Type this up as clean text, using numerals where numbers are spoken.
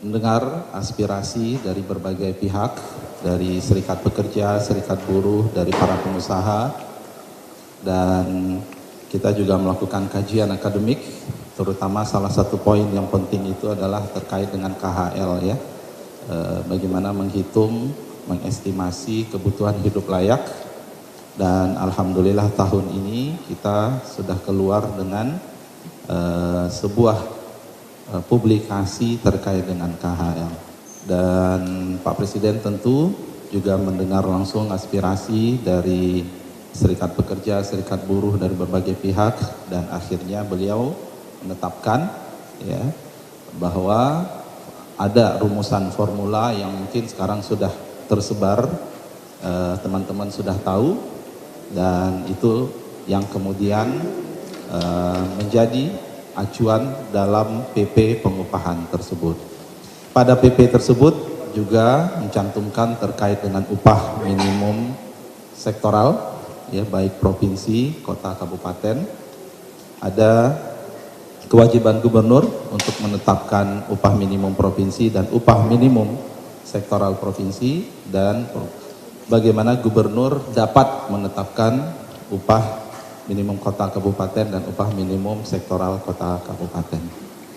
mendengar aspirasi dari berbagai pihak, dari serikat pekerja, serikat buruh, dari para pengusaha, dan kita juga melakukan kajian akademik, terutama salah satu poin yang penting itu adalah terkait dengan KHL ya, bagaimana menghitung, mengestimasi kebutuhan hidup layak, dan alhamdulillah tahun ini kita sudah keluar dengan sebuah publikasi terkait dengan KHL. Dan Pak Presiden tentu juga mendengar langsung aspirasi dari serikat pekerja, serikat buruh dari berbagai pihak, dan akhirnya beliau menetapkan ya bahwa ada rumusan formula yang mungkin sekarang sudah tersebar, teman-teman sudah tahu, dan itu yang kemudian menjadi acuan dalam PP pengupahan tersebut. Pada PP tersebut juga mencantumkan terkait dengan upah minimum sektoral, ya baik provinsi, kota, kabupaten. Ada kewajiban gubernur untuk menetapkan upah minimum provinsi dan upah minimum sektoral provinsi, dan bagaimana gubernur dapat menetapkan upah minimum kota kabupaten dan upah minimum sektoral kota kabupaten.